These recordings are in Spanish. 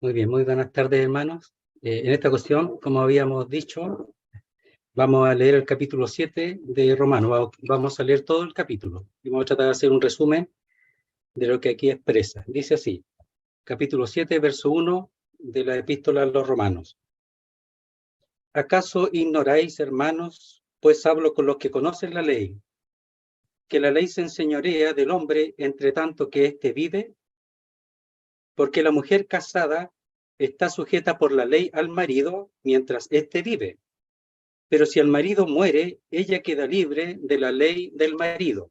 Muy bien, muy buenas tardes, hermanos. En esta ocasión, como habíamos dicho, vamos a leer el capítulo 7 de Romanos. Vamos a leer todo el capítulo y vamos a tratar de hacer un resumen de lo que aquí expresa. Dice así, capítulo 7, verso 1 de la epístola a los Romanos. ¿Acaso ignoráis, hermanos, pues hablo con los que conocen la ley, que la ley se enseñorea del hombre entre tanto que éste vive? Porque la mujer casada está sujeta por la ley al marido mientras éste vive. Pero si el marido muere, ella queda libre de la ley del marido.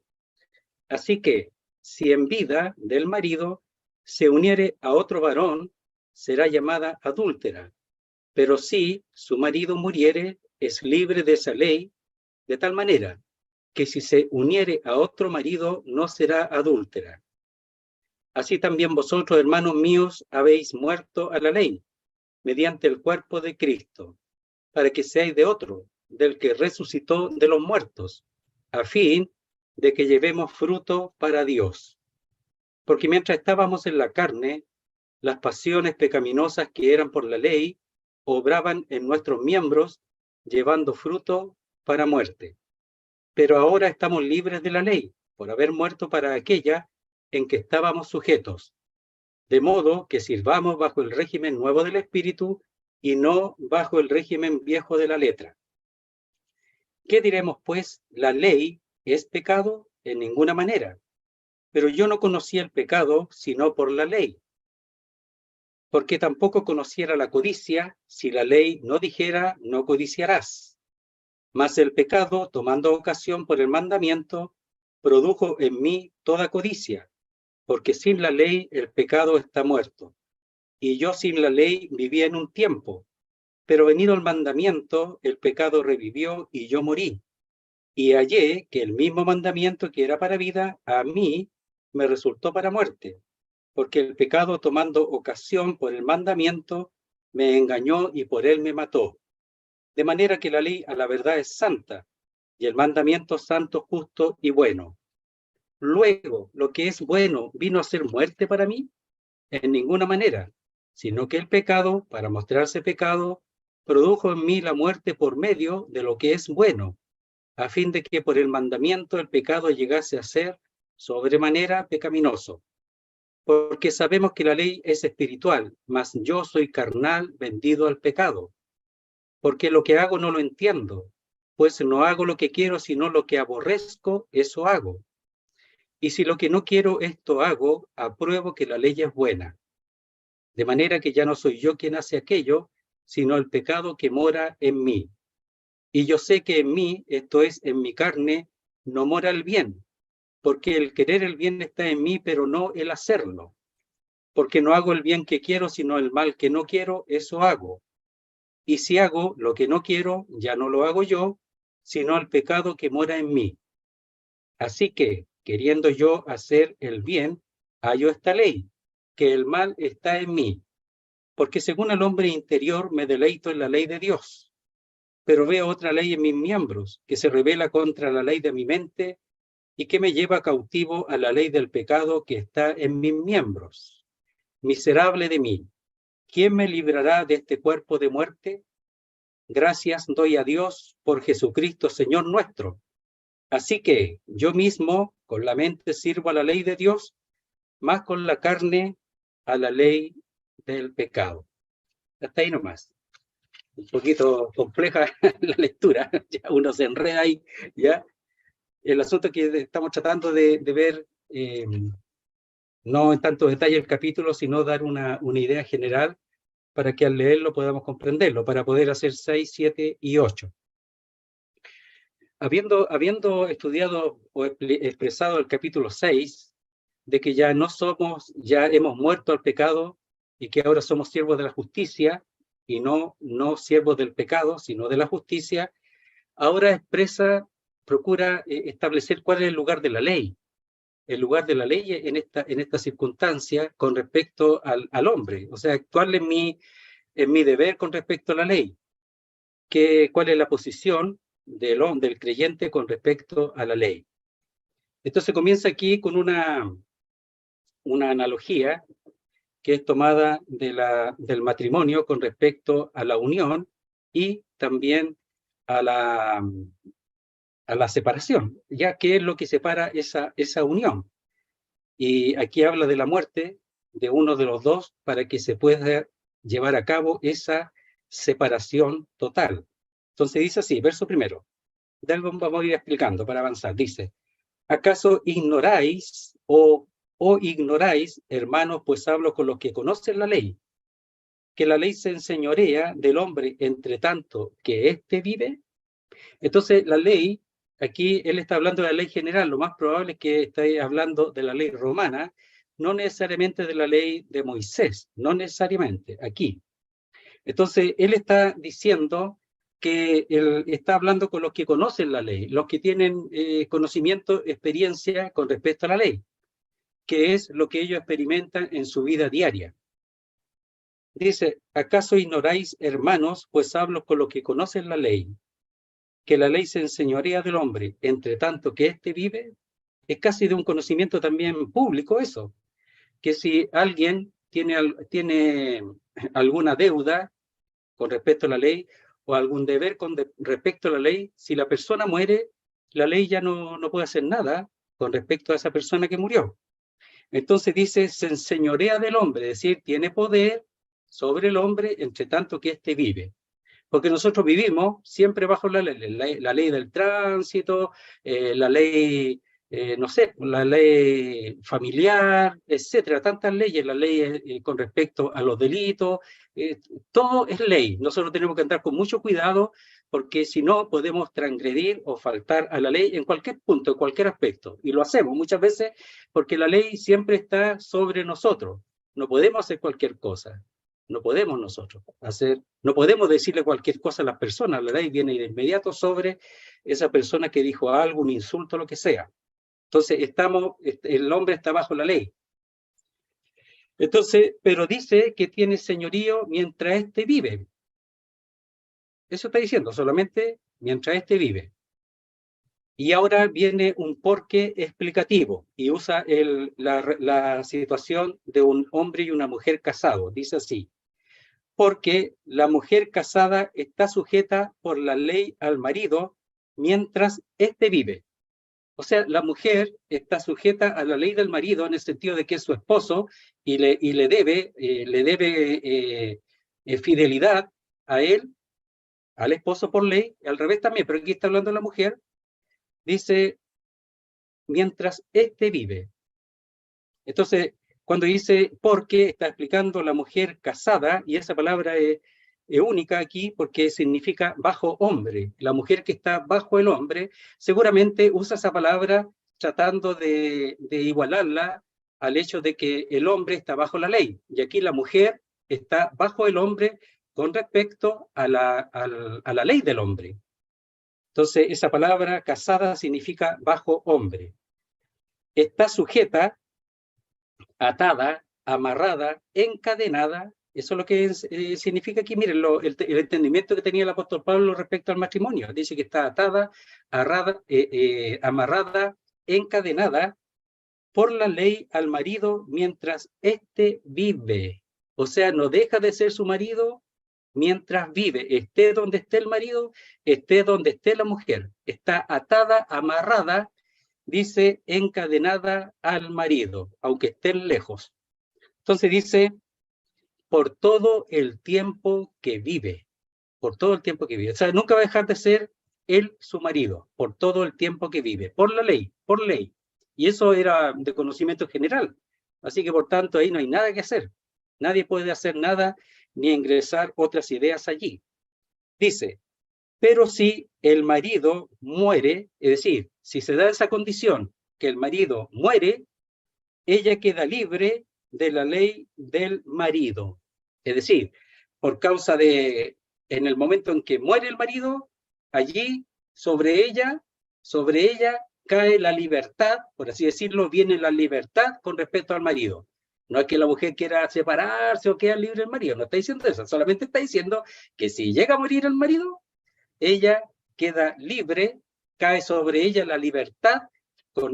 Así que, si en vida del marido se uniere a otro varón, será llamada adúltera. Pero si su marido muriere, es libre de esa ley, de tal manera que si se uniere a otro marido, no será adúltera. Así también vosotros, hermanos míos, habéis muerto a la ley, mediante el cuerpo de Cristo, para que seáis de otro, del que resucitó de los muertos, a fin de que llevemos fruto para Dios. Porque mientras estábamos en la carne, las pasiones pecaminosas que eran por la ley obraban en nuestros miembros, llevando fruto para muerte. Pero ahora estamos libres de la ley, por haber muerto para aquella en que estábamos sujetos, de modo que sirvamos bajo el régimen nuevo del Espíritu y no bajo el régimen viejo de la letra. ¿Qué diremos, pues? ¿La ley es pecado? En ninguna manera. Pero yo no conocía el pecado sino por la ley, porque tampoco conociera la codicia si la ley no dijera no codiciarás. Mas el pecado, tomando ocasión por el mandamiento, produjo en mí toda codicia, porque sin la ley el pecado está muerto. Y yo sin la ley vivía en un tiempo, pero venido el mandamiento, el pecado revivió y yo morí. Y hallé que el mismo mandamiento que era para vida, a mí me resultó para muerte, porque el pecado, tomando ocasión por el mandamiento, me engañó y por él me mató. De manera que la ley a la verdad es santa, y el mandamiento santo, justo y bueno. Luego, lo que es bueno vino a ser muerte para mí, en ninguna manera, sino que el pecado, para mostrarse pecado, produjo en mí la muerte por medio de lo que es bueno, a fin de que por el mandamiento el pecado llegase a ser sobremanera pecaminoso. Porque sabemos que la ley es espiritual, mas yo soy carnal, vendido al pecado. Porque lo que hago no lo entiendo, pues no hago lo que quiero, sino lo que aborrezco, eso hago. Y si lo que no quiero, esto hago, apruebo que la ley es buena. De manera que ya no soy yo quien hace aquello, sino el pecado que mora en mí. Y yo sé que en mí, esto es, en mi carne, no mora el bien, porque el querer el bien está en mí, pero no el hacerlo. Porque no hago el bien que quiero, sino el mal que no quiero, eso hago. Y si hago lo que no quiero, ya no lo hago yo, sino el pecado que mora en mí. Así que, queriendo yo hacer el bien, hallo esta ley, que el mal está en mí. Porque según el hombre interior me deleito en la ley de Dios, pero veo otra ley en mis miembros, que se rebela contra la ley de mi mente y que me lleva cautivo a la ley del pecado que está en mis miembros. Miserable de mí, ¿quién me librará de este cuerpo de muerte? Gracias doy a Dios por Jesucristo, Señor nuestro. Así que yo mismo con la mente sirvo a la ley de Dios, más con la carne a la ley del pecado. Hasta ahí nomás. Un poquito compleja la lectura, ya uno se enreda ahí, ya. El asunto que estamos tratando de ver, no en tanto detalle el capítulo, sino dar una idea general para que al leerlo podamos comprenderlo, para poder hacer 6, 7 y 8. Habiendo estudiado o expresado el capítulo 6, de que ya no somos, ya hemos muerto al pecado y que ahora somos siervos de la justicia y no siervos del pecado, sino de la justicia, ahora procura establecer cuál es el lugar de la ley. El lugar de la ley en esta circunstancia con respecto al hombre. O sea, cuál es mi deber con respecto a la ley. ¿Cuál es la posición del creyente con respecto a la ley? Entonces comienza aquí con una analogía que es tomada del matrimonio con respecto a la unión y también a la separación, ya que es lo que separa esa unión. Y aquí habla de la muerte de uno de los dos para que se pueda llevar a cabo esa separación total. Entonces dice así, verso primero. De algo vamos a ir explicando para avanzar. Dice, ¿acaso ignoráis o ignoráis, hermanos, pues hablo con los que conocen la ley, que la ley se enseñorea del hombre entre tanto que éste vive? Entonces la ley, aquí él está hablando de la ley general, lo más probable es que esté hablando de la ley romana, no necesariamente de la ley de Moisés, no necesariamente, aquí. Entonces él está diciendo que él está hablando con los que conocen la ley, los que tienen conocimiento, experiencia con respecto a la ley, que es lo que ellos experimentan en su vida diaria. Dice, ¿acaso ignoráis, hermanos, pues hablo con los que conocen la ley, que la ley se enseñorea del hombre, entre tanto que éste vive? Es casi de un conocimiento también público eso, que si alguien tiene alguna deuda con respecto a la ley o algún deber con respecto a la ley, si la persona muere, la ley ya no puede hacer nada con respecto a esa persona que murió. Entonces dice, se enseñorea del hombre, es decir, tiene poder sobre el hombre entre tanto que éste vive. Porque nosotros vivimos siempre bajo la ley del tránsito, la ley, no sé, la ley familiar, etcétera, tantas leyes, la ley con respecto a los delitos, todo es ley. Nosotros tenemos que andar con mucho cuidado porque si no podemos transgredir o faltar a la ley en cualquier punto, en cualquier aspecto. Y lo hacemos muchas veces porque la ley siempre está sobre nosotros. No podemos hacer cualquier cosa. No podemos nosotros hacer, no podemos decirle cualquier cosa a las personas. La ley viene de inmediato sobre esa persona que dijo algo, un insulto, lo que sea. Entonces el hombre está bajo la ley. Entonces, pero dice que tiene señorío mientras éste vive. Eso está diciendo, solamente mientras éste vive. Y ahora viene un porqué explicativo y usa la situación de un hombre y una mujer casados. Dice así, porque la mujer casada está sujeta por la ley al marido mientras éste vive. O sea, la mujer está sujeta a la ley del marido en el sentido de que es su esposo y le debe fidelidad a él, al esposo por ley, y al revés también, pero aquí está hablando la mujer, dice, mientras éste vive. Entonces, cuando dice porque, está explicando la mujer casada, y esa palabra es única aquí porque significa bajo hombre. La mujer que está bajo el hombre, seguramente usa esa palabra tratando de igualarla al hecho de que el hombre está bajo la ley, y aquí la mujer está bajo el hombre con respecto a la ley del hombre. Entonces, esa palabra casada significa bajo hombre. Está sujeta, atada, amarrada, encadenada. Eso es lo que significa aquí. Miren, el entendimiento que tenía el apóstol Pablo respecto al matrimonio. Dice que está atada, amarrada, encadenada por la ley al marido mientras éste vive. O sea, no deja de ser su marido mientras vive. Esté donde esté el marido, esté donde esté la mujer. Está atada, amarrada, dice encadenada al marido, aunque estén lejos. Entonces dice, por todo el tiempo que vive, por todo el tiempo que vive. O sea, nunca va a dejar de ser él su marido, por todo el tiempo que vive, por la ley, por ley. Y eso era de conocimiento general. Así que, por tanto, ahí no hay nada que hacer. Nadie puede hacer nada ni ingresar otras ideas allí. Dice, pero si el marido muere, es decir, si se da esa condición que el marido muere, ella queda libre de la ley del marido. Es decir, por causa de, en el momento en que muere el marido, allí sobre ella cae la libertad, por así decirlo, viene la libertad con respecto al marido. No es que la mujer quiera separarse o quedar libre del marido, no está diciendo eso, solamente está diciendo que si llega a morir el marido, ella queda libre, cae sobre ella la libertad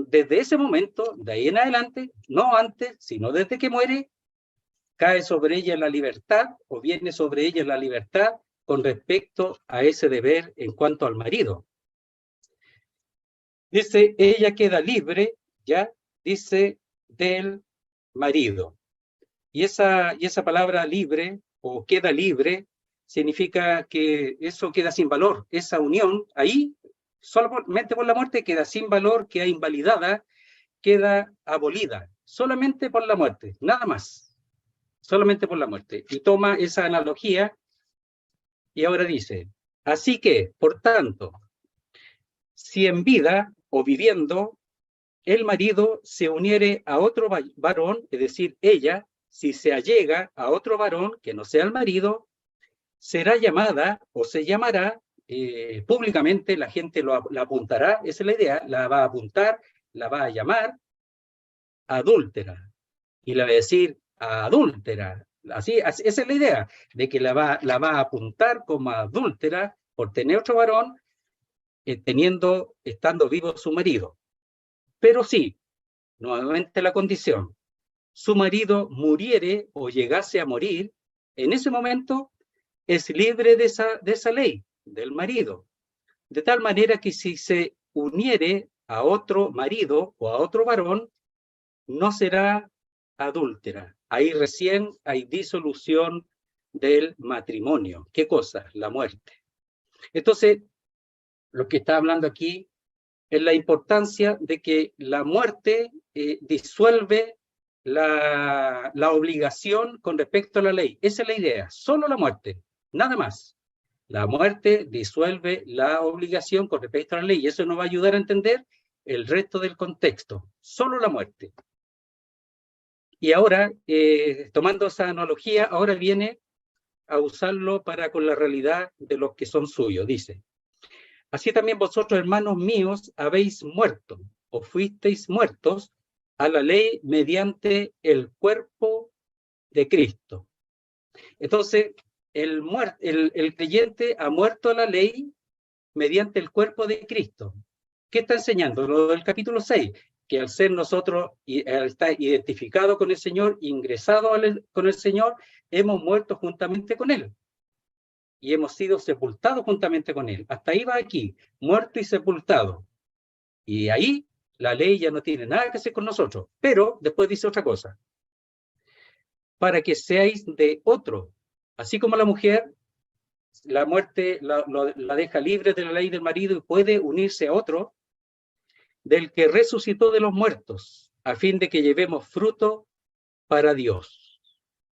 desde ese momento, de ahí en adelante, no antes, sino desde que muere, cae sobre ella la libertad, o viene sobre ella la libertad con respecto a ese deber en cuanto al marido. Dice, ella queda libre, ya, dice, del marido. Y esa palabra libre, o queda libre, significa que eso queda sin valor. Esa unión, ahí, solamente por la muerte, queda sin valor, queda invalidada, queda abolida. Solamente por la muerte, nada más. Solamente por la muerte. Y toma esa analogía y ahora dice, así que, por tanto, si en vida o viviendo el marido se uniere a otro varón, es decir, ella, si se allega a otro varón que no sea el marido, será llamada o se llamará públicamente, la gente la apuntará, esa es la idea, la va a apuntar, la va a llamar adúltera. Y le va a decir adúltera. Así, esa es la idea, de que la va a apuntar como adúltera por tener otro varón, estando vivo su marido. Pero sí, nuevamente la condición, su marido muriere o llegase a morir, en ese momento es libre de esa ley, del marido. De tal manera que si se uniere a otro marido o a otro varón, no será adúltera. Ahí recién hay disolución del matrimonio. ¿Qué cosa? La muerte. Entonces, lo que está hablando aquí es la importancia de que la muerte disuelve la obligación con respecto a la ley. Esa es la idea, solo la muerte, nada más. La muerte disuelve la obligación con respecto a la ley y eso nos va a ayudar a entender el resto del contexto, solo la muerte. Y ahora, tomando esa analogía, ahora viene a usarlo para con la realidad de los que son suyos, dice. Así también vosotros, hermanos míos, habéis muerto, o fuisteis muertos a la ley mediante el cuerpo de Cristo. Entonces, el creyente ha muerto a la ley mediante el cuerpo de Cristo. ¿Qué está enseñando? Lo del capítulo 6, que al ser nosotros, al estar identificados con el Señor, ingresados con el Señor, hemos muerto juntamente con Él. Y hemos sido sepultados juntamente con Él. Hasta ahí va aquí, muerto y sepultado. Y ahí la ley ya no tiene nada que hacer con nosotros. Pero después dice otra cosa. Para que seáis de otro. Así como la mujer, la muerte la deja libre de la ley del marido y puede unirse a otro, del que resucitó de los muertos, a fin de que llevemos fruto para Dios.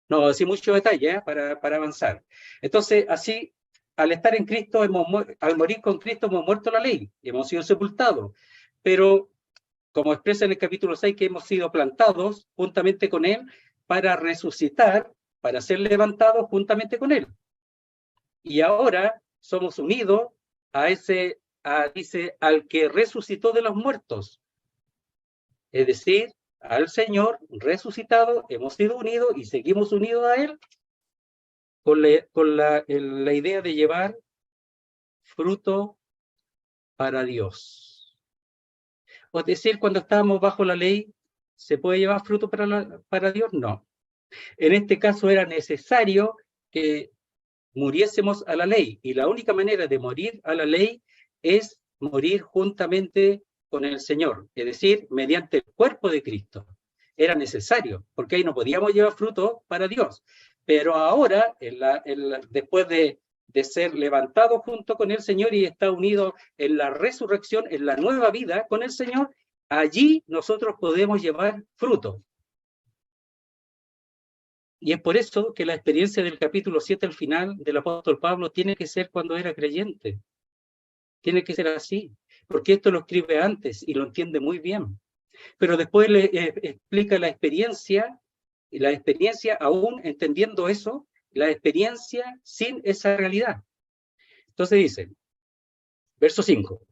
No, así mucho detalle para avanzar. Entonces, así, al estar en Cristo, al morir con Cristo, hemos muerto la ley, hemos sido sepultados. Pero, como expresa en el capítulo 6, que hemos sido plantados juntamente con Él para resucitar, para ser levantados juntamente con Él. Y ahora somos unidos dice, al que resucitó de los muertos. Es decir, al Señor resucitado, hemos sido unidos y seguimos unidos a Él con la idea de llevar fruto para Dios. Es decir, cuando estábamos bajo la ley, ¿se puede llevar fruto para Dios? No. En este caso era necesario que muriésemos a la ley, y la única manera de morir a la ley es morir juntamente con el Señor, es decir, mediante el cuerpo de Cristo. Era necesario, porque ahí no podíamos llevar fruto para Dios. Pero ahora, después de ser levantado junto con el Señor y estar unido en la resurrección, en la nueva vida con el Señor, allí nosotros podemos llevar fruto. Y es por eso que la experiencia del capítulo 7 al final del apóstol Pablo tiene que ser cuando era creyente. Tiene que ser así, porque esto lo escribe antes y lo entiende muy bien. Pero después le explica la experiencia, y la experiencia aún entendiendo eso, la experiencia sin esa realidad. Entonces dice, verso 5,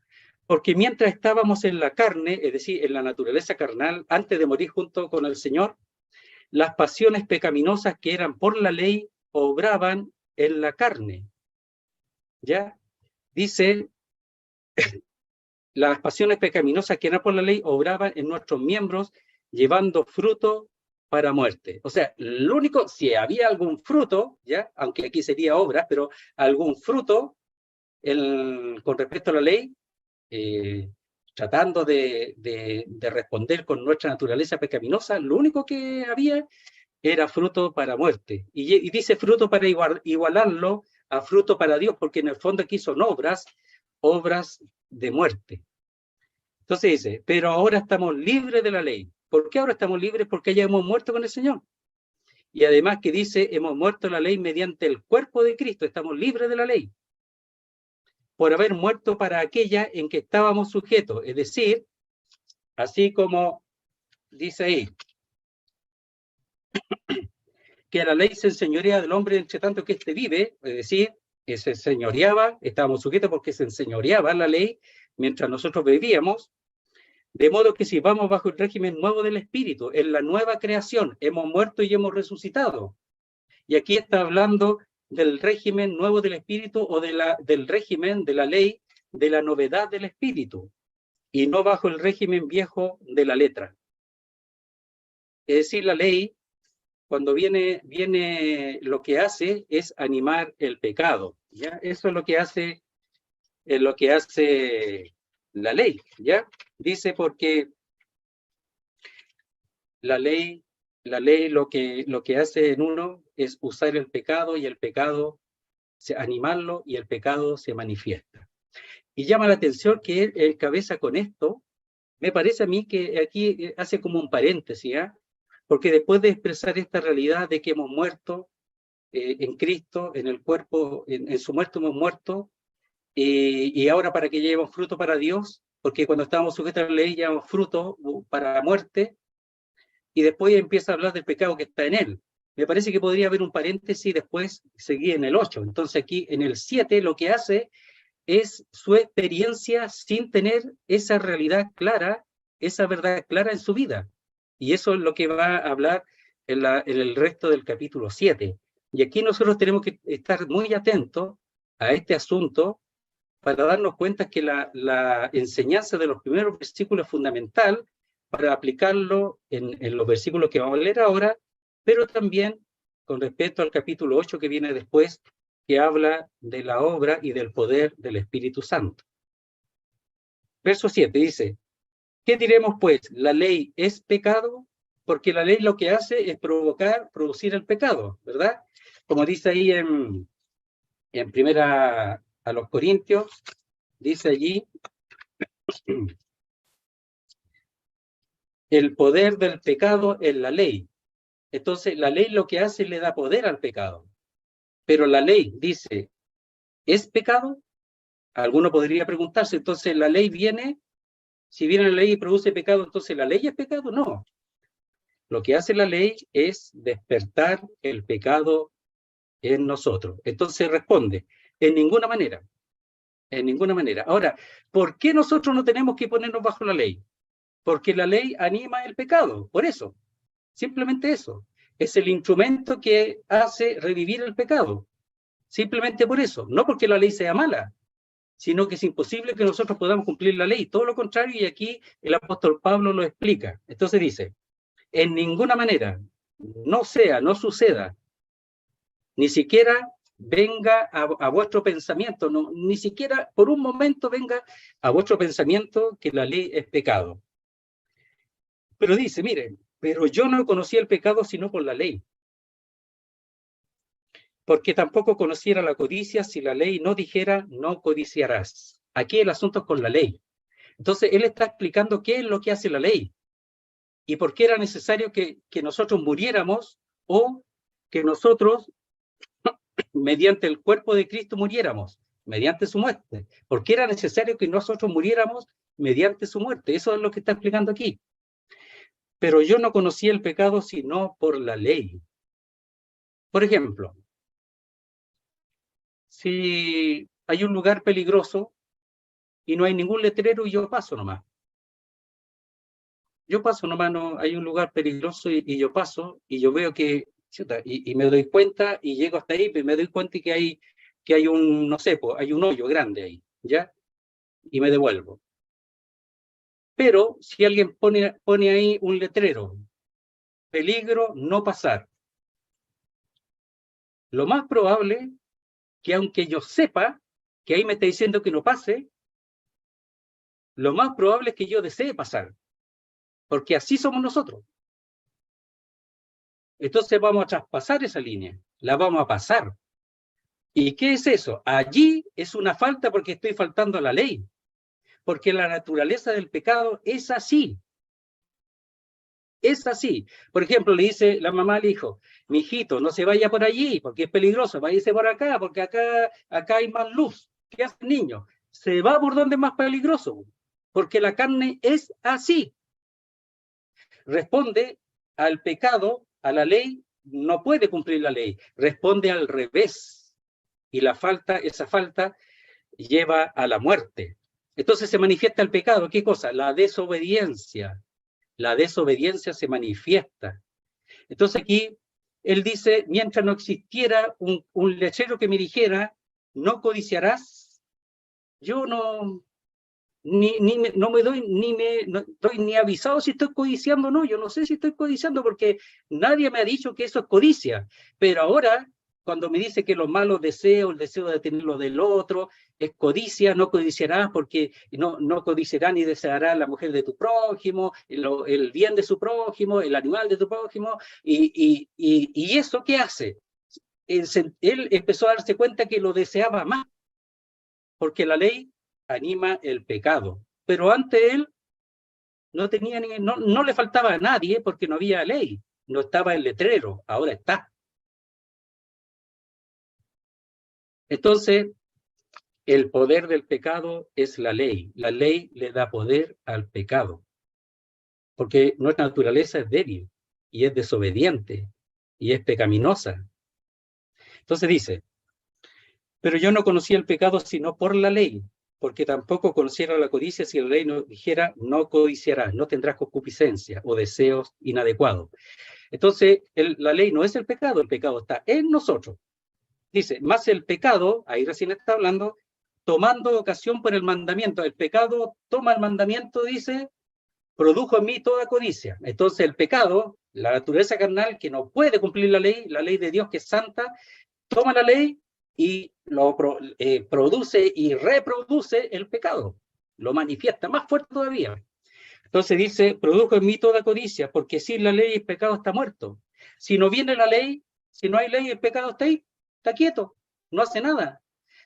porque mientras estábamos en la carne, es decir, en la naturaleza carnal, antes de morir junto con el Señor, las pasiones pecaminosas que eran por la ley obraban en la carne. ¿Ya? Dice, las pasiones pecaminosas que eran por la ley obraban en nuestros miembros, llevando fruto para muerte. O sea, lo único, si había algún fruto, ya, aunque aquí sería obra, pero algún fruto con respecto a la ley, tratando de responder con nuestra naturaleza pecaminosa, lo único que había era fruto para muerte. Y dice fruto para igualarlo a fruto para Dios, porque en el fondo aquí son obras de muerte. Entonces dice, pero ahora estamos libres de la ley. ¿Por qué ahora estamos libres? Porque ya hemos muerto con el Señor. Y además que dice, hemos muerto la ley mediante el cuerpo de Cristo, estamos libres de la ley, por haber muerto para aquella en que estábamos sujetos. Es decir, así como dice ahí, que la ley se enseñorea del hombre entre tanto que éste vive, es decir, que se enseñoreaba, estábamos sujetos porque se enseñoreaba la ley mientras nosotros vivíamos, de modo que si vamos bajo el régimen nuevo del Espíritu, en la nueva creación, hemos muerto y hemos resucitado. Y aquí está hablando del régimen nuevo del Espíritu o del régimen de la ley, de la novedad del Espíritu, y no bajo el régimen viejo de la letra. Es decir, la ley, cuando viene lo que hace es animar el pecado, ¿ya? Eso es lo que hace la ley, ¿ya? Dice porque la ley lo que hace en uno es usar el pecado y el pecado, animarlo y el pecado se manifiesta. Y llama la atención que él encabeza con esto, me parece a mí que aquí hace como un paréntesis, ¿eh? Porque después de expresar esta realidad de que hemos muerto en Cristo, en el cuerpo, en su muerte hemos muerto, y ahora para que llevemos fruto para Dios, porque cuando estábamos sujetos a la ley llevamos fruto para la muerte, y después empieza a hablar del pecado que está en él. Me parece que podría haber un paréntesis y después seguir en el 8. Entonces aquí en el 7 lo que hace es su experiencia sin tener esa realidad clara, esa verdad clara en su vida. Y eso es lo que va a hablar en el resto del capítulo 7. Y aquí nosotros tenemos que estar muy atentos a este asunto para darnos cuenta que la enseñanza de los primeros versículos es fundamental para aplicarlo en los versículos que vamos a leer ahora, pero también con respecto al capítulo 8 que viene después, que habla de la obra y del poder del Espíritu Santo. Verso 7 dice, ¿qué diremos pues? ¿La ley es pecado? Porque la ley lo que hace es producir el pecado, ¿verdad? Como dice ahí en primera a los Corintios, dice allí, el poder del pecado es la ley. Entonces, la ley lo que hace es le da poder al pecado. Pero la ley dice, ¿es pecado? Alguno podría preguntarse, entonces la ley viene, si viene la ley y produce pecado, entonces la ley es pecado. No. Lo que hace la ley es despertar el pecado en nosotros. Entonces responde, en ninguna manera. En ninguna manera. Ahora, ¿por qué nosotros no tenemos que ponernos bajo la ley? Porque la ley anima el pecado, por eso. Simplemente eso. Es el instrumento que hace revivir el pecado. Simplemente por eso. No porque la ley sea mala, sino que es imposible que nosotros podamos cumplir la ley. Todo lo contrario, y aquí el apóstol Pablo lo explica. Entonces dice, en ninguna manera, no suceda, ni siquiera venga a vuestro pensamiento, no, ni siquiera por un momento venga a vuestro pensamiento que la ley es pecado. Pero dice, miren, pero yo no conocí el pecado sino por la ley. Porque tampoco conociera la codicia si la ley no dijera, no codiciarás. Aquí el asunto es con la ley. Entonces, él está explicando qué es lo que hace la ley y por qué era necesario que nosotros muriéramos o que nosotros, mediante el cuerpo de Cristo, muriéramos, mediante su muerte. ¿Por qué era necesario que nosotros muriéramos mediante su muerte? Eso es lo que está explicando aquí. Pero yo no conocí el pecado sino por la ley. Por ejemplo, si hay un lugar peligroso y no hay ningún letrero y yo paso nomás. Yo paso nomás, no, hay un lugar peligroso y yo paso y yo veo que, y me doy cuenta y llego hasta ahí, pero me doy cuenta que hay un, no sé, pues, hay un hoyo grande ahí, ¿ya? Y me devuelvo. Pero si alguien pone ahí un letrero peligro no pasar. Lo más probable que aunque yo sepa que ahí me está diciendo que no pase, lo más probable es que yo desee pasar, porque así somos nosotros. Entonces vamos a traspasar esa línea, la vamos a pasar. ¿Y qué es eso? Allí es una falta porque estoy faltando a la ley, porque la naturaleza del pecado es así. Es así. Por ejemplo, le dice la mamá al hijo, mi hijito, no se vaya por allí porque es peligroso, váyase por acá porque acá hay más luz. ¿Qué hace el niño? Se va por donde es más peligroso, porque la carne es así. Responde al pecado, a la ley, no puede cumplir la ley. Responde al revés. Y esa falta lleva a la muerte. Entonces se manifiesta el pecado. ¿Qué cosa? La desobediencia. La desobediencia se manifiesta. Entonces aquí él dice, mientras no existiera un letrero que me dijera, no codiciarás, yo no, no me doy no estoy ni avisado si estoy codiciando o no. Yo no sé si estoy codiciando porque nadie me ha dicho que eso es codicia. Pero ahora, cuando me dice que los malos deseos, el deseo de tener lo del otro, es codicia, no codiciarás porque no codiciará ni deseará la mujer de tu prójimo, el bien de su prójimo, el animal de tu prójimo. ¿Y eso qué hace? Él empezó a darse cuenta que lo deseaba más, porque la ley anima el pecado. Pero ante él no le faltaba a nadie porque no había ley, no estaba el letrero, ahora está. Entonces, el poder del pecado es la ley le da poder al pecado, porque nuestra naturaleza es débil y es desobediente y es pecaminosa. Entonces dice, pero yo no conocía el pecado sino por la ley, porque tampoco conociera la codicia si la ley no dijera, no codiciarás, no tendrás concupiscencia o deseos inadecuados. Entonces, la ley no es el pecado está en nosotros. Dice, más el pecado, ahí recién está hablando, tomando ocasión por el mandamiento. El pecado toma el mandamiento, dice, produjo en mí toda codicia. Entonces el pecado, la naturaleza carnal que no puede cumplir la ley de Dios que es santa, toma la ley y produce y reproduce el pecado. Lo manifiesta más fuerte todavía. Entonces dice, produjo en mí toda codicia, porque sin la ley el pecado está muerto. Si no viene la ley, si no hay ley, el pecado está ahí, está quieto, no hace nada.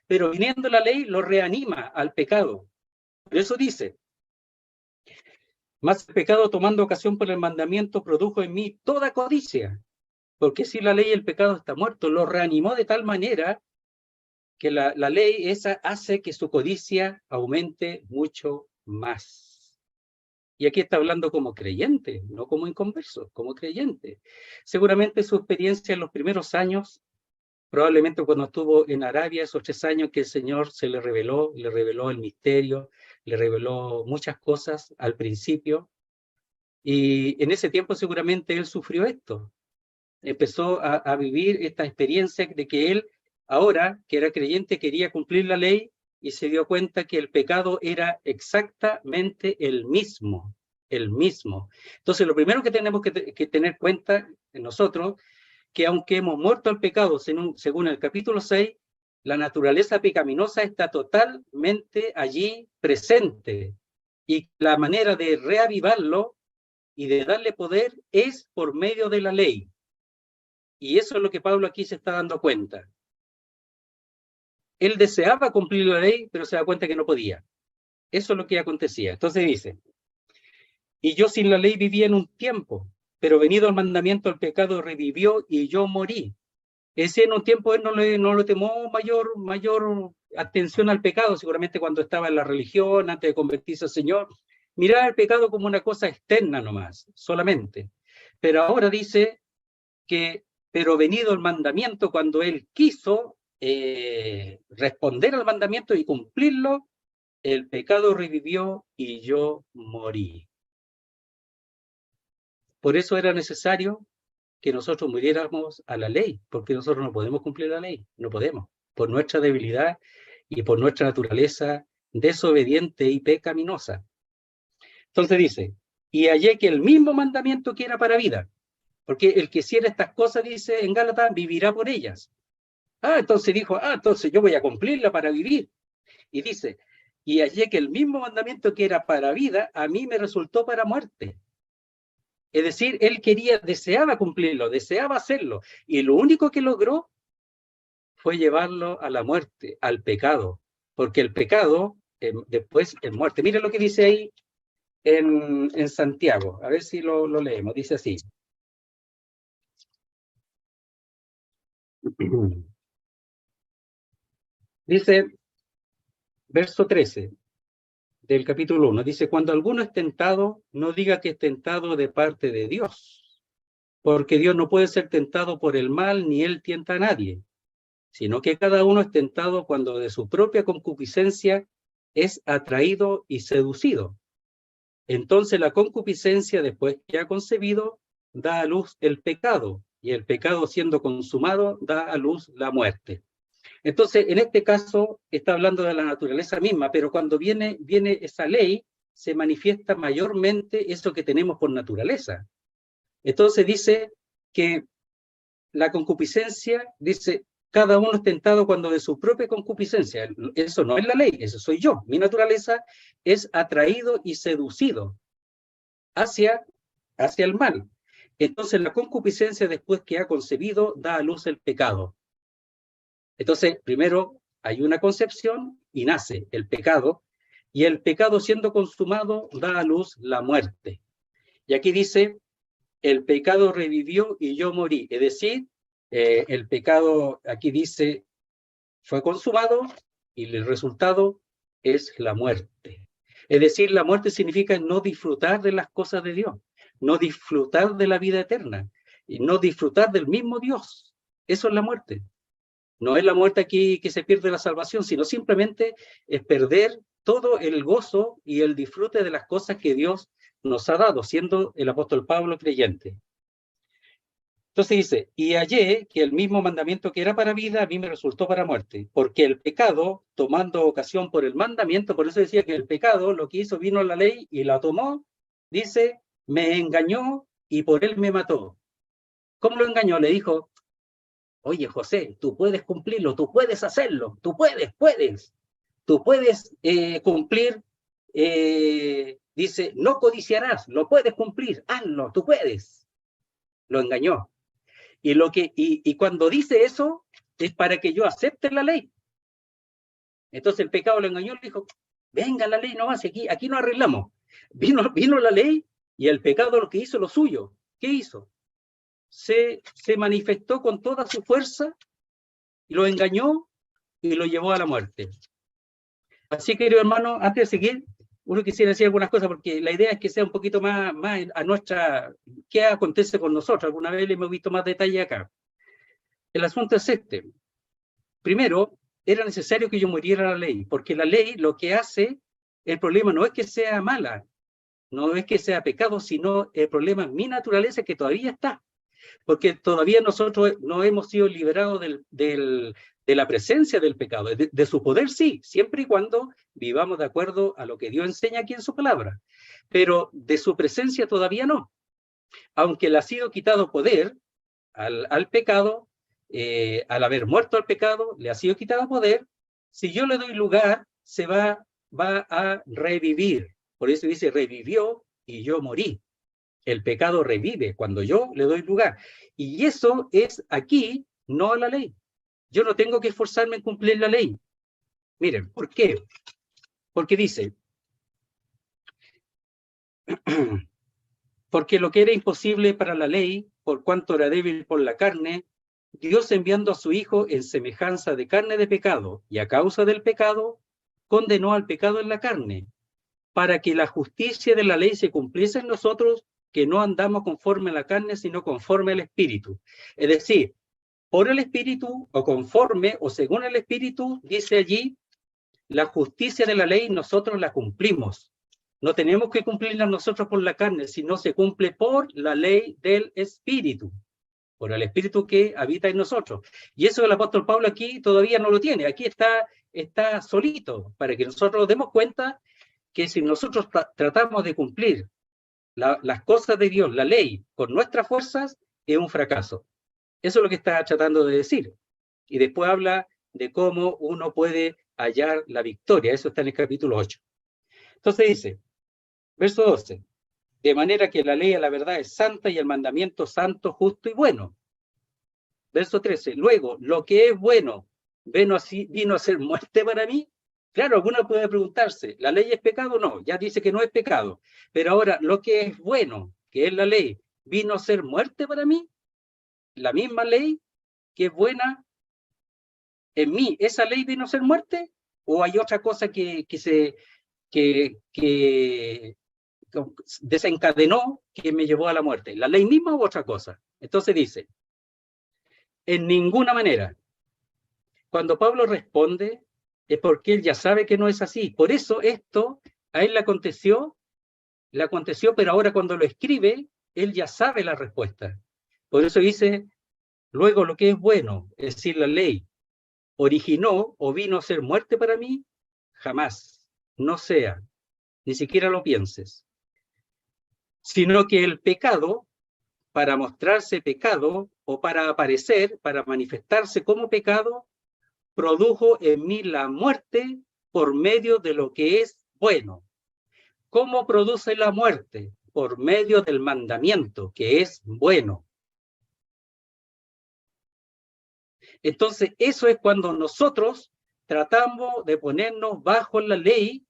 Pero viniendo la ley, lo reanima al pecado. Por eso dice, más el pecado tomando ocasión por el mandamiento produjo en mí toda codicia, porque si la ley el pecado está muerto, lo reanimó de tal manera que la ley esa hace que su codicia aumente mucho más. Y aquí está hablando como creyente, no como inconverso, como creyente. Seguramente su experiencia en los primeros años, probablemente cuando estuvo en Arabia, esos 3 años que el Señor se le reveló el misterio, le reveló muchas cosas al principio, y en ese tiempo seguramente él sufrió esto. Empezó a vivir esta experiencia de que él, ahora que era creyente, quería cumplir la ley y se dio cuenta que el pecado era exactamente el mismo. Entonces, lo primero que tenemos que tener cuenta en nosotros, que aunque hemos muerto al pecado, según el capítulo 6, la naturaleza pecaminosa está totalmente allí presente. Y la manera de reavivarlo y de darle poder es por medio de la ley. Y eso es lo que Pablo aquí se está dando cuenta. Él deseaba cumplir la ley, pero se da cuenta que no podía. Eso es lo que acontecía. Entonces dice, y yo sin la ley vivía en un tiempo, pero venido el mandamiento, el pecado revivió y yo morí. Ese en un tiempo él no le tomó mayor atención al pecado, seguramente cuando estaba en la religión, antes de convertirse al Señor. Miraba el pecado como una cosa externa nomás, solamente. Pero ahora dice que, pero venido el mandamiento, cuando él quiso responder al mandamiento y cumplirlo, el pecado revivió y yo morí. Por eso era necesario que nosotros muriéramos a la ley, porque nosotros no podemos cumplir la ley, no podemos, por nuestra debilidad y por nuestra naturaleza desobediente y pecaminosa. Entonces dice, y hallé que el mismo mandamiento que era para vida, Porque el que hiciera estas cosas, dice en Gálatas, vivirá por ellas. Entonces dijo, entonces yo voy a cumplirla para vivir. Y dice, y hallé que el mismo mandamiento que era para vida, a mí me resultó para muerte. Es decir, él deseaba cumplirlo, deseaba hacerlo. Y lo único que logró fue llevarlo a la muerte, al pecado. Porque el pecado, después es muerte. Mira lo que dice ahí en Santiago. A ver si lo leemos. Dice así. Dice, verso 13 del capítulo 1, dice, cuando alguno es tentado, no diga que es tentado de parte de Dios, porque Dios no puede ser tentado por el mal, ni él tienta a nadie, sino que cada uno es tentado cuando de su propia concupiscencia es atraído y seducido. Entonces la concupiscencia, después que ha concebido, da a luz el pecado, y el pecado siendo consumado, da a luz la muerte. Entonces, en este caso, está hablando de la naturaleza misma, pero cuando viene esa ley, se manifiesta mayormente eso que tenemos por naturaleza. Entonces dice que la concupiscencia, dice, cada uno es tentado cuando de su propia concupiscencia. Eso no es la ley, eso soy yo. Mi naturaleza es atraído y seducido hacia el mal. Entonces, la concupiscencia, después que ha concebido, da a luz el pecado. Entonces, primero hay una concepción y nace el pecado, y el pecado siendo consumado da a luz la muerte. Y aquí dice, el pecado revivió y yo morí. Es decir, el pecado, aquí dice, fue consumado y el resultado es la muerte. Es decir, la muerte significa no disfrutar de las cosas de Dios, no disfrutar de la vida eterna, y no disfrutar del mismo Dios. Eso es la muerte. No es la muerte aquí que se pierde la salvación, sino simplemente es perder todo el gozo y el disfrute de las cosas que Dios nos ha dado, siendo el apóstol Pablo creyente. Entonces dice, y hallé que el mismo mandamiento que era para vida, a mí me resultó para muerte, porque el pecado, tomando ocasión por el mandamiento, por eso decía que el pecado, lo que hizo, vino la ley y la tomó, dice, me engañó y por él me mató. ¿Cómo lo engañó? Le dijo, oye, José, tú puedes cumplirlo, tú puedes hacerlo, tú puedes cumplir, dice, no codiciarás, lo puedes cumplir, hazlo, tú puedes. Lo engañó. Y cuando dice eso, es para que yo acepte la ley. Entonces el pecado lo engañó, le dijo, venga la ley nomás, aquí nos arreglamos. Vino la ley y el pecado lo que hizo lo suyo. ¿Qué hizo? Se manifestó con toda su fuerza, lo engañó y lo llevó a la muerte. Así, querido hermano, antes de seguir, uno quisiera decir algunas cosas, porque la idea es que sea un poquito más a nuestra, ¿qué acontece con nosotros? Alguna vez le hemos visto más detalle acá. El asunto es este. Primero, era necesario que yo muriera la ley, porque la ley lo que hace, el problema no es que sea mala, no es que sea pecado, sino el problema es mi naturaleza que todavía está. Porque todavía nosotros no hemos sido liberados de la presencia del pecado, de su poder sí, siempre y cuando vivamos de acuerdo a lo que Dios enseña aquí en su palabra, pero de su presencia todavía no. Aunque le ha sido quitado poder al pecado, al haber muerto al pecado, le ha sido quitado poder, si yo le doy lugar, se va a revivir. Por eso dice, revivió y yo morí. El pecado revive cuando yo le doy lugar. Y eso es aquí, no a la ley. Yo no tengo que esforzarme en cumplir la ley. Miren, ¿por qué? Porque dice, porque lo que era imposible para la ley, por cuanto era débil por la carne, Dios enviando a su Hijo en semejanza de carne de pecado, y a causa del pecado, condenó al pecado en la carne, para que la justicia de la ley se cumpliese en nosotros, que no andamos conforme a la carne, sino conforme al Espíritu. Es decir, por el Espíritu, o conforme, o según el Espíritu, dice allí, la justicia de la ley nosotros la cumplimos. No tenemos que cumplirla nosotros por la carne, sino se cumple por la ley del Espíritu, por el Espíritu que habita en nosotros. Y eso el apóstol Pablo aquí todavía no lo tiene. Aquí está solito, para que nosotros nos demos cuenta que si nosotros tratamos de cumplir las cosas de Dios, la ley, con nuestras fuerzas, es un fracaso. Eso es lo que está tratando de decir. Y después habla de cómo uno puede hallar la victoria. Eso está en el capítulo 8. Entonces dice, verso 12, de manera que la ley a la verdad es santa y el mandamiento santo, justo y bueno. Verso 13, luego, lo que es bueno, vino a ser muerte para mí. Claro, alguno puede preguntarse, ¿la ley es pecado? No, ya dice que no es pecado. Pero ahora, lo que es bueno, que es la ley, ¿vino a ser muerte para mí? La misma ley que es buena en mí, ¿esa ley vino a ser muerte? ¿O hay otra cosa que desencadenó que me llevó a la muerte? ¿La ley misma u otra cosa? Entonces dice, en ninguna manera. Cuando Pablo responde, es porque él ya sabe que no es así. Por eso esto a él le aconteció, pero ahora cuando lo escribe, él ya sabe la respuesta. Por eso dice, luego lo que es bueno, es decir, la ley, originó o vino a ser muerte para mí, jamás, no sea, ni siquiera lo pienses. Sino que el pecado, para mostrarse pecado o para aparecer, para manifestarse como pecado, produjo en mí la muerte por medio de lo que es bueno. ¿Cómo produce la muerte? Por medio del mandamiento, que es bueno. Entonces, eso es cuando nosotros tratamos de ponernos bajo la ley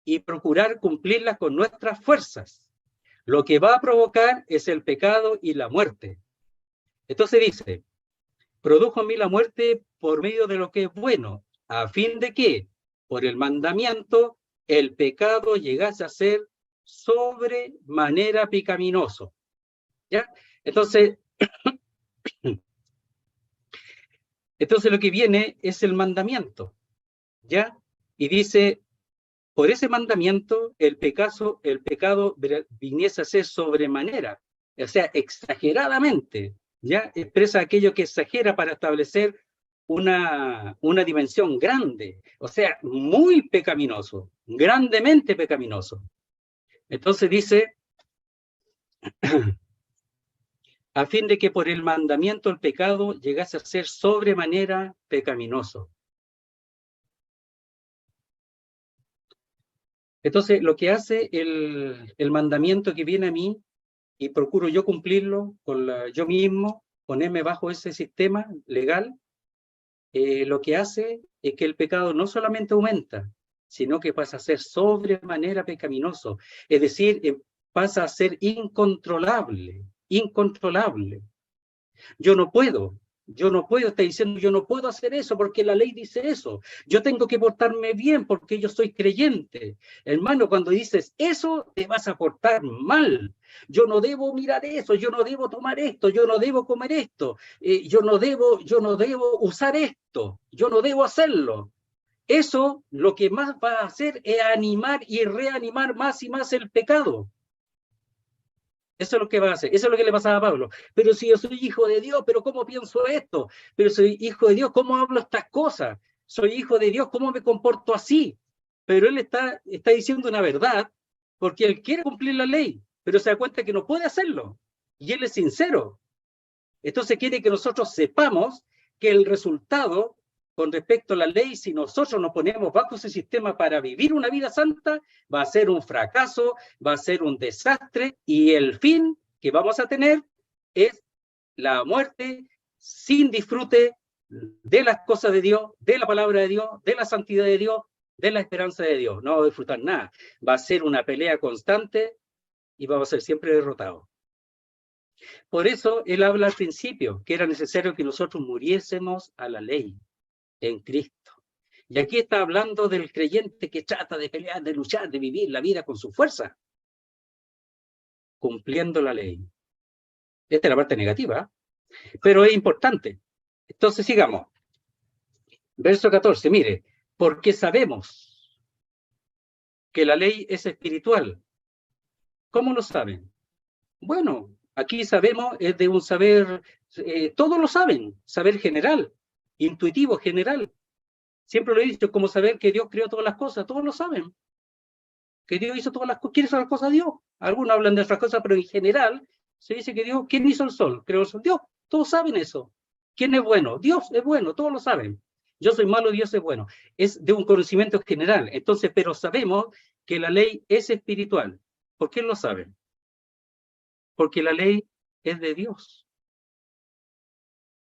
y procurar cumplirla con nuestras fuerzas. Lo que va a provocar es el pecado y la muerte. Entonces dice, produjo en mí la muerte por medio de lo que es bueno, a fin de que, por el mandamiento, el pecado llegase a ser sobremanera pecaminoso. ¿Ya? Entonces lo que viene es el mandamiento, ¿ya? Y dice, por ese mandamiento, el pecado viniese a ser sobremanera, o sea, exageradamente, ¿ya? Expresa aquello que exagera para establecer una dimensión grande, o sea, muy pecaminoso, grandemente pecaminoso. Entonces dice, a fin de que por el mandamiento el pecado llegase a ser sobremanera pecaminoso. Entonces, lo que hace el mandamiento que viene a mí, y procuro yo cumplirlo yo mismo, ponerme bajo ese sistema legal, lo que hace es que el pecado no solamente aumenta, sino que pasa a ser sobremanera pecaminoso. Es decir, pasa a ser incontrolable. Yo no puedo, está diciendo, yo no puedo hacer eso porque la ley dice eso. Yo tengo que portarme bien porque yo soy creyente. Hermano, cuando dices eso, te vas a portar mal. Yo no debo mirar eso, yo no debo tomar esto, yo no debo comer esto, yo no debo usar esto, yo no debo hacerlo. Eso lo que más va a hacer es animar y reanimar más y más el pecado. Eso es lo que va a hacer, eso es lo que le pasaba a Pablo. Pero si yo soy hijo de Dios, ¿pero cómo pienso esto? Pero soy hijo de Dios, ¿cómo hablo estas cosas? Soy hijo de Dios, ¿cómo me comporto así? Pero él está diciendo una verdad, porque él quiere cumplir la ley, pero se da cuenta que no puede hacerlo. Y él es sincero. Entonces quiere que nosotros sepamos que el resultado con respecto a la ley, si nosotros nos ponemos bajo ese sistema para vivir una vida santa, va a ser un fracaso, va a ser un desastre, y el fin que vamos a tener es la muerte sin disfrute de las cosas de Dios, de la palabra de Dios, de la santidad de Dios, de la esperanza de Dios. No vamos a disfrutar nada. Va a ser una pelea constante y vamos a ser siempre derrotados. Por eso él habla al principio que era necesario que nosotros muriésemos a la ley en Cristo. Y aquí está hablando del creyente que trata de pelear, de luchar, de vivir la vida con su fuerza, cumpliendo la ley. Esta es la parte negativa, pero es importante. Entonces sigamos. Verso 14, mire, porque sabemos que la ley es espiritual. ¿Cómo lo saben? Bueno, aquí sabemos es de un saber, todos lo saben, saber general, intuitivo, general. Siempre lo he dicho, como saber que Dios creó todas las cosas, todos lo saben. Que Dios hizo todas las cosas, ¿quiere hacer las cosas Dios? Algunos hablan de otras cosas, pero en general Se dice que Dios, ¿quién hizo el sol? Creó el sol. Dios, todos saben eso. ¿Quién es bueno? Dios es bueno, todos lo saben. Yo soy malo, Dios es bueno. Es de un conocimiento general. Entonces, pero sabemos que la ley es espiritual. ¿Por qué lo saben? Porque la ley es de Dios.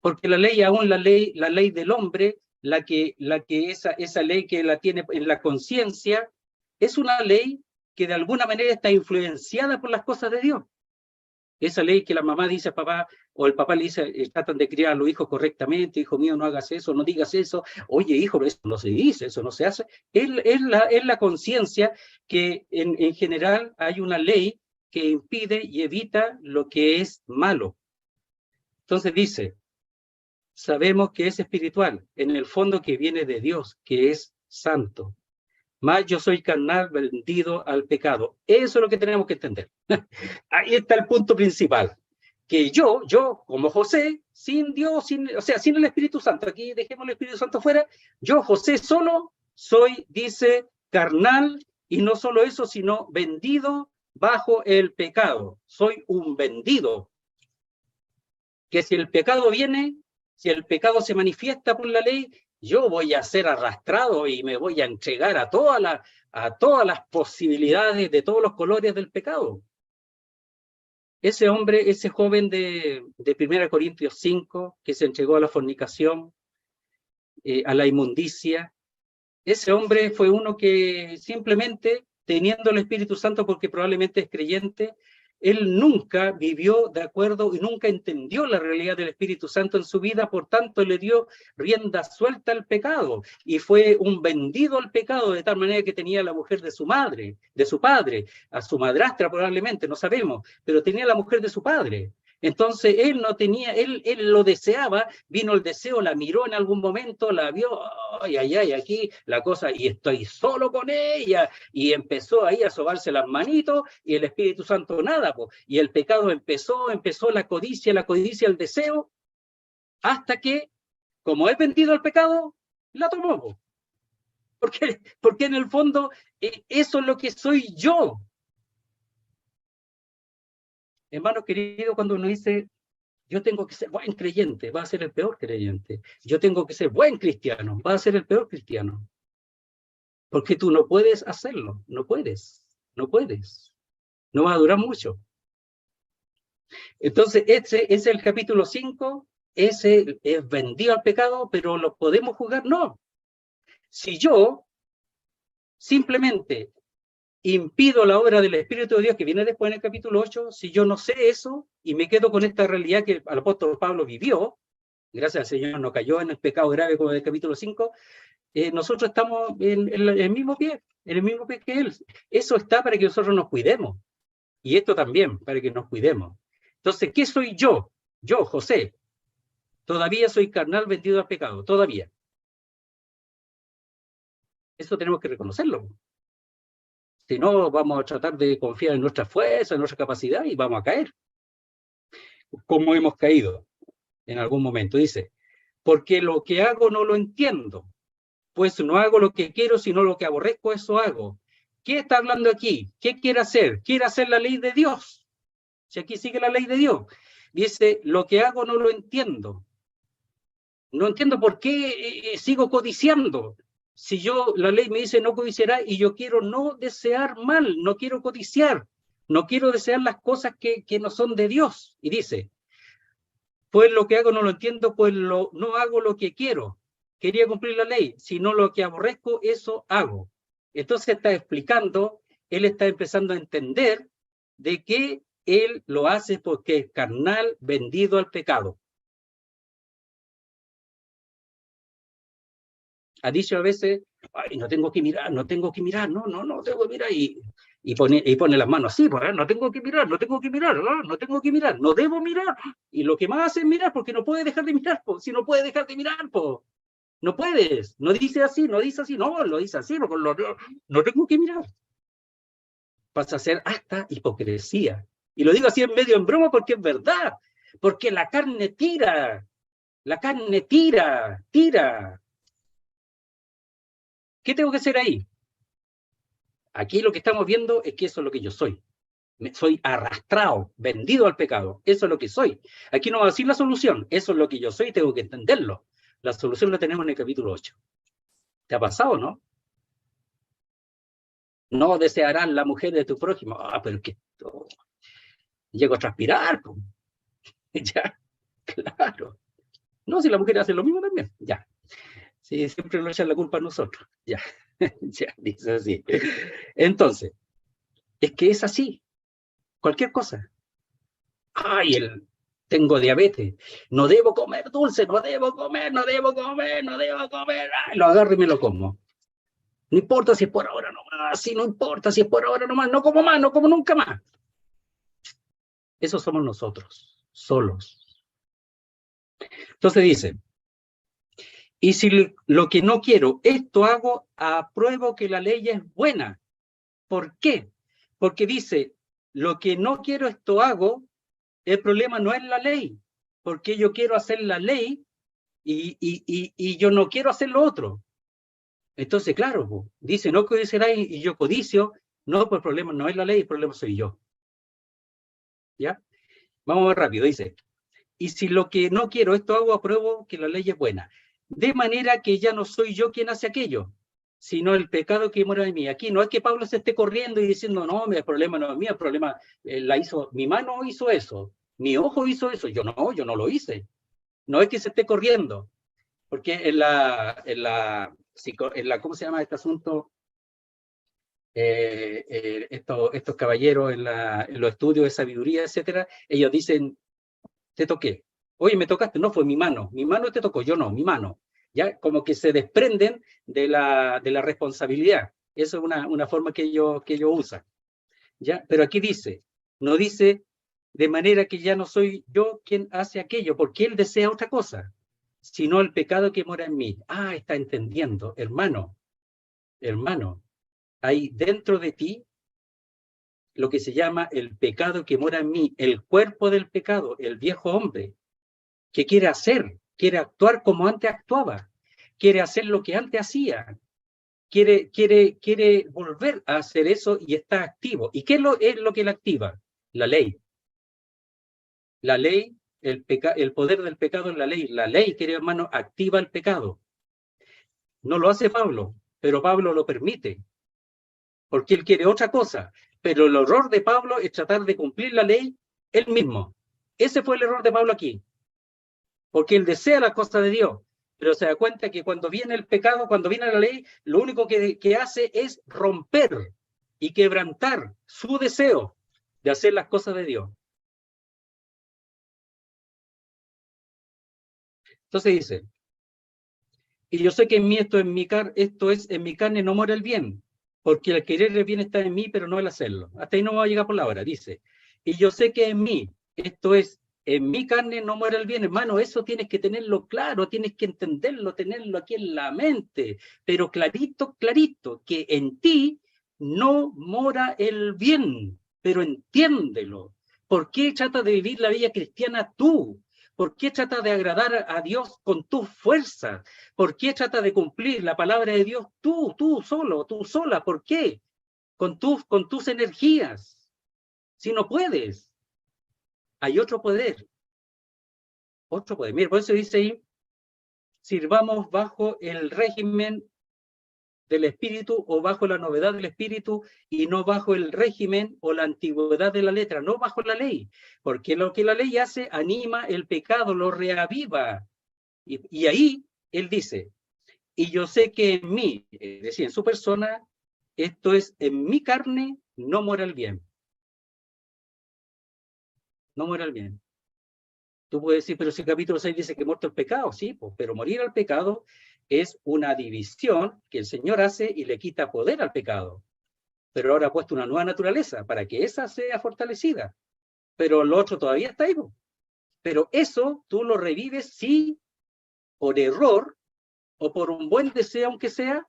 Porque la ley, aún la ley del hombre, esa ley que la tiene en la conciencia, es una ley que de alguna manera está influenciada por las cosas de Dios. Esa ley que la mamá dice al papá, o el papá le dice, tratan de criar a los hijos correctamente, hijo mío, no hagas eso, no digas eso, oye, hijo, eso no se dice, eso no se hace. Es la conciencia que en general hay una ley que impide y evita lo que es malo. Entonces dice, sabemos que es espiritual, en el fondo que viene de Dios, que es santo. Más yo soy carnal, vendido al pecado. Eso es lo que tenemos que entender. Ahí está el punto principal. Que yo, como José, sin Dios, o sea, sin el Espíritu Santo, aquí dejemos el Espíritu Santo fuera, yo, José, solo soy, dice, carnal, y no solo eso, sino vendido bajo el pecado. Soy un vendido. Que si el pecado viene, si el pecado se manifiesta por la ley, yo voy a ser arrastrado y me voy a entregar a todas las posibilidades de todos los colores del pecado. Ese hombre, ese joven de 1 Corintios 5, que se entregó a la fornicación, a la inmundicia, ese hombre fue uno que simplemente, teniendo el Espíritu Santo porque probablemente es creyente, él nunca vivió de acuerdo y nunca entendió la realidad del Espíritu Santo en su vida, por tanto le dio rienda suelta al pecado y fue un vendido al pecado, de tal manera que tenía a la mujer de su madre, de su padre, a su madrastra probablemente, no sabemos, pero tenía a la mujer de su padre. Entonces él no tenía, él lo deseaba, vino el deseo, la miró en algún momento, la vio, ay, ay, ay, aquí la cosa, y estoy solo con ella, y empezó ahí a sobarse las manitos, y el Espíritu Santo nada, po. Y el pecado empezó la codicia, el deseo, hasta que, como es vendido al pecado, la tomó, po. Porque en el fondo, eso es lo que soy yo. Hermano querido, cuando uno dice, yo tengo que ser buen creyente, va a ser el peor creyente. Yo tengo que ser buen cristiano, va a ser el peor cristiano. Porque tú no puedes hacerlo, no puedes. No va a durar mucho. Entonces, ese es el capítulo 5, ese es vendido al pecado, pero ¿lo podemos jugar? No. Si yo simplemente impido la obra del Espíritu de Dios que viene después en el capítulo 8, si yo no sé eso y me quedo con esta realidad que el apóstol Pablo vivió, gracias al Señor no cayó en el pecado grave como en el capítulo 5, nosotros estamos en el mismo pie, que él. Eso está para que nosotros nos cuidemos. Y esto también, para que nos cuidemos. Entonces, ¿qué soy yo? Yo, José. Todavía soy carnal vendido al pecado, todavía. Eso tenemos que reconocerlo. Si no, vamos a tratar de confiar en nuestra fuerza, en nuestra capacidad y vamos a caer. Como hemos caído en algún momento. Dice, porque lo que hago no lo entiendo, pues no hago lo que quiero, sino lo que aborrezco, eso hago. ¿Qué está hablando aquí? ¿Qué quiere hacer? Quiere hacer la ley de Dios. Si aquí sigue la ley de Dios. Dice, lo que hago no lo entiendo. No entiendo por qué sigo codiciando. Si la ley me dice no codiciará y yo quiero no desear mal, no quiero codiciar, no quiero desear las cosas que no son de Dios. Y dice, pues lo que hago no lo entiendo, pues no hago lo que quiero. Quería cumplir la ley, sino lo que aborrezco, eso hago. Entonces está explicando, él está empezando a entender de que él lo hace porque es carnal, vendido al pecado. Ha dicho a veces, ay, no tengo que mirar, no tengo que mirar, no tengo que mirar, y pone las manos así, pues, no tengo que mirar, no tengo que mirar, no tengo que mirar, no debo mirar, y lo que más hace es mirar, porque no puede dejar de mirar, pues, si no puede dejar de mirar, pues, no puedes, no dice así, no lo dice así, porque no tengo que mirar. Pasa a ser hasta hipocresía, y lo digo así en medio en broma porque es verdad, porque la carne tira, tira. ¿Qué tengo que hacer ahí? Aquí lo que estamos viendo es que eso es lo que yo soy. Soy arrastrado, vendido al pecado. Eso es lo que soy. Aquí no va a decir la solución. Eso es lo que yo soy y tengo que entenderlo. La solución la tenemos en el capítulo 8. ¿Te ha pasado, no? No desearás la mujer de tu prójimo. Ah, pero que oh, llego a transpirar. Pues. Ya, claro. No, si la mujer hace lo mismo también. Ya. Sí, siempre nos echan la culpa a nosotros. Ya. Ya, dice así. Entonces, es que es así. Cualquier cosa. Ay, tengo diabetes. No debo comer dulce, no debo comer, no debo comer, no debo comer. Ay, lo agarro y me lo como. No importa si es por ahora nomás, si no importa si es por ahora nomás, no como más, no como nunca más. Eso somos nosotros, solos. Entonces dice, y si lo que no quiero, esto hago, apruebo que la ley es buena. ¿Por qué? Porque dice, lo que no quiero, esto hago, el problema no es la ley, porque yo quiero hacer la ley y yo no quiero hacer lo otro. Entonces, claro, dice, no codiciarás y yo codicio, no, pues el problema no es la ley, el problema soy yo. ¿Ya? Vamos a ver rápido, dice, y si lo que no quiero, esto hago, apruebo que la ley es buena. De manera que ya no soy yo quien hace aquello, sino el pecado que mora en mí. Aquí no es que Pablo se esté corriendo y diciendo, no, el problema no es mío, el problema la hizo, mi mano hizo eso, mi ojo hizo eso, yo no lo hice. No es que se esté corriendo, porque ¿cómo se llama este asunto? Estos caballeros en los estudios de sabiduría, etcétera, ellos dicen, te toqué. Oye, me tocaste, no, fue mi mano te tocó, yo no, mi mano. Ya, como que se desprenden de la responsabilidad. Eso es una forma que ellos usan. ¿Ya? Pero aquí dice, no dice de manera que ya no soy yo quien hace aquello, porque él desea otra cosa, sino el pecado que mora en mí. Ah, está entendiendo, hermano, hay dentro de ti lo que se llama el pecado que mora en mí, el cuerpo del pecado, el viejo hombre, que quiere hacer, quiere actuar como antes actuaba, quiere hacer lo que antes hacía, quiere volver a hacer eso y está activo. ¿Y qué es lo que le activa? La ley. La ley, el poder del pecado en la ley. La ley, querido hermano, activa el pecado. No lo hace Pablo, pero Pablo lo permite, porque él quiere otra cosa. Pero el error de Pablo es tratar de cumplir la ley él mismo. Ese fue el error de Pablo aquí, porque él desea las cosas de Dios, pero se da cuenta que cuando viene el pecado, cuando viene la ley, lo único que hace es romper y quebrantar su deseo de hacer las cosas de Dios. Entonces dice, y yo sé que en mí esto es en mi carne no mora el bien, porque el querer el bien está en mí, pero no el hacerlo. Hasta ahí no va a llegar por la hora, dice. Y yo sé que en mí, esto es, en mi carne no muere el bien, hermano, eso tienes que tenerlo claro, tienes que entenderlo, tenerlo aquí en la mente, pero clarito, clarito, que en ti no mora el bien, pero entiéndelo. ¿Por qué tratas de vivir la vida cristiana tú? ¿Por qué tratas de agradar a Dios con tus fuerzas? ¿Por qué tratas de cumplir la palabra de Dios tú solo, tú sola? ¿Por qué? Con tus energías. Si no puedes, hay otro poder. Otro poder. Mira, por eso dice ahí, sirvamos bajo el régimen del espíritu o bajo la novedad del espíritu y no bajo el régimen o la antigüedad de la letra, no bajo la ley, porque lo que la ley hace anima el pecado, lo reaviva. Y ahí él dice, y yo sé que en mí, es decir, en su persona, esto es, en mi carne no mora el bien. No mora el bien. Tú puedes decir, pero si el capítulo 6 dice que muerto el pecado, sí, pues, pero morir al pecado es una división que el Señor hace y le quita poder al pecado. Pero ahora ha puesto una nueva naturaleza para que esa sea fortalecida. Pero lo otro todavía está ahí. Pues. Pero eso tú lo revives si por error o por un buen deseo, aunque sea,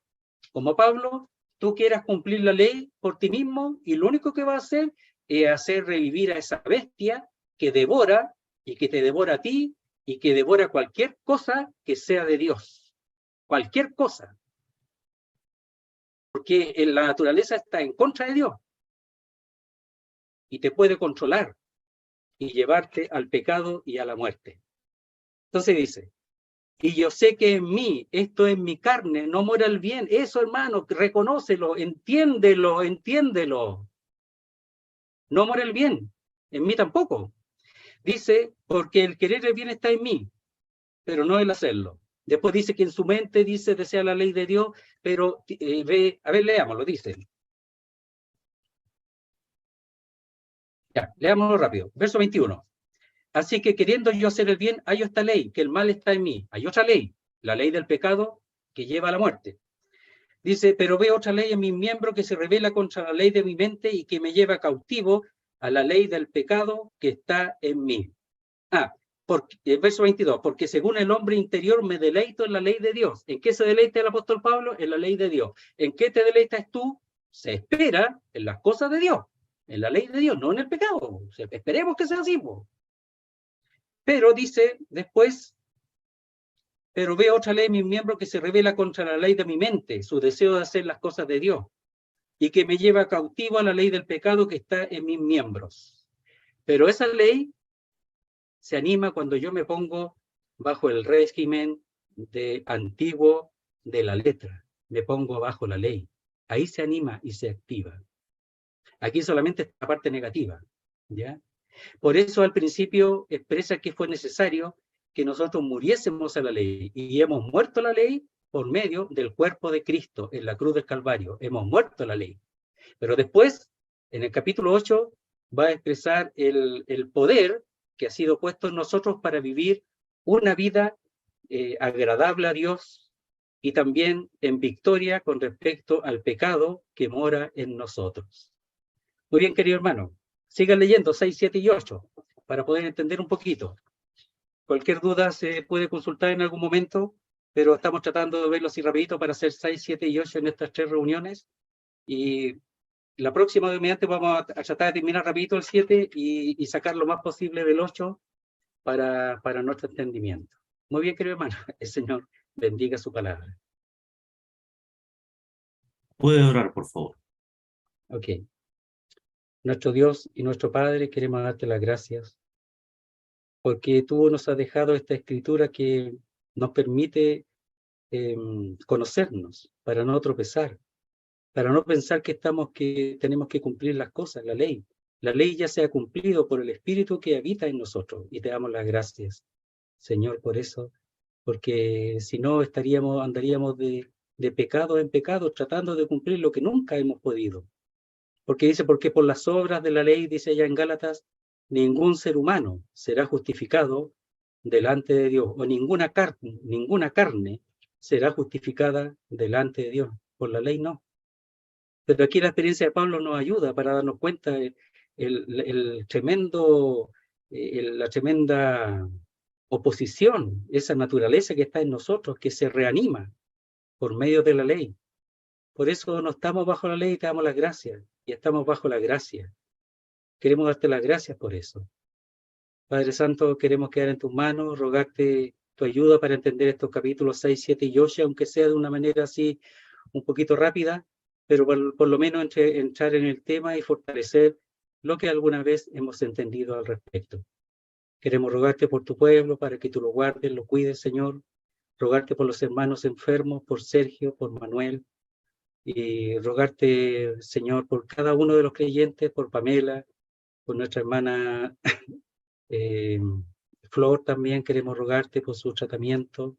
como Pablo, tú quieras cumplir la ley por ti mismo y lo único que va a hacer es hacer revivir a esa bestia que devora y que te devora a ti y que devora cualquier cosa que sea de Dios. Cualquier cosa. Porque la naturaleza está en contra de Dios. y te puede controlar y llevarte al pecado y a la muerte. Entonces dice, y yo sé que en mí, esto es mi carne, no mora el bien. Eso, hermano, reconócelo, entiéndelo, entiéndelo. No mora el bien, en mí tampoco. Dice, porque el querer el bien está en mí, pero no el hacerlo. Después dice que en su mente dice, desea la ley de Dios, pero ve, a ver, leámoslo, dice. Ya, leámoslo rápido. Verso 21. Así que queriendo yo hacer el bien, hay esta ley, que el mal está en mí. Hay otra ley, la ley del pecado que lleva a la muerte. Dice, pero veo otra ley en mis miembros que se revela contra la ley de mi mente y que me lleva cautivo a la ley del pecado que está en mí. Verso 22, porque según el hombre interior me deleito en la ley de Dios. ¿En qué se deleita el apóstol Pablo? En la ley de Dios. ¿En qué te deleitas tú? Se espera en las cosas de Dios, en la ley de Dios, no en el pecado. Esperemos que sea así. Pero dice después, pero veo otra ley en mis miembros que se revela contra la ley de mi mente, su deseo de hacer las cosas de Dios, y que me lleva cautivo a la ley del pecado que está en mis miembros. Pero esa ley se anima cuando yo me pongo bajo el régimen antiguo de la letra. Me pongo bajo la ley. Ahí se anima y se activa. Aquí solamente está la parte negativa, ¿ya? Por eso al principio expresa que fue necesario que nosotros muriésemos a la ley, y hemos muerto a la ley por medio del cuerpo de Cristo en la cruz del Calvario. Hemos muerto a la ley. Pero después, en el capítulo 8, va a expresar el poder que ha sido puesto en nosotros para vivir una vida agradable a Dios y también en victoria con respecto al pecado que mora en nosotros. Muy bien, querido hermano. Sigan leyendo 6, 7 y 8 para poder entender un poquito. Cualquier duda se puede consultar en algún momento, pero estamos tratando de verlo así rapidito para hacer 6, 7 y 8 en estas 3 reuniones. Y la próxima, mediante, vamos a tratar de terminar rapidito el 7 y sacar lo más posible del 8 para nuestro entendimiento. Muy bien, querido hermano. El Señor bendiga su palabra. Puede orar, por favor. Ok. Nuestro Dios y nuestro Padre, queremos darte las gracias porque tú nos has dejado esta escritura que nos permite conocernos para no tropezar, para no pensar que tenemos que cumplir las cosas, la ley. La ley ya se ha cumplido por el Espíritu que habita en nosotros, y te damos las gracias, Señor, por eso, porque si no andaríamos de pecado en pecado, tratando de cumplir lo que nunca hemos podido. Porque dice, porque por las obras de la ley, dice allá en Gálatas, ningún ser humano será justificado delante de Dios, o ninguna carne será justificada delante de Dios. Por la ley no. Pero aquí la experiencia de Pablo nos ayuda para darnos cuenta la tremenda oposición, esa naturaleza que está en nosotros, que se reanima por medio de la ley. Por eso no estamos bajo la ley y te damos las gracias, y estamos bajo la gracia. Queremos darte las gracias por eso. Padre Santo, queremos quedar en tus manos, rogarte tu ayuda para entender estos capítulos 6, 7 y 8, aunque sea de una manera así un poquito rápida, pero por lo menos entrar en el tema y fortalecer lo que alguna vez hemos entendido al respecto. Queremos rogarte por tu pueblo, para que tú lo guardes, lo cuides, Señor. Rogarte por los hermanos enfermos, por Sergio, por Manuel, y rogarte, Señor, por cada uno de los creyentes, por Pamela, por nuestra hermana Flor, también queremos rogarte por su tratamiento,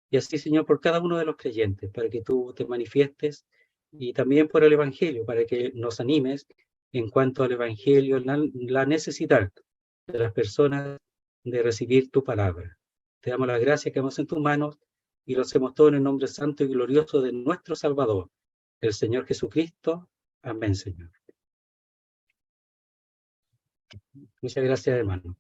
y así, Señor, por cada uno de los creyentes, para que tú te manifiestes, y también por el Evangelio, para que nos animes en cuanto al Evangelio, la necesidad de las personas de recibir tu palabra. Te damos las gracias que vamos en tus manos, y lo hacemos todo en el nombre santo y glorioso de nuestro Salvador, el Señor Jesucristo. Amén, Señor. Muchas gracias, hermano.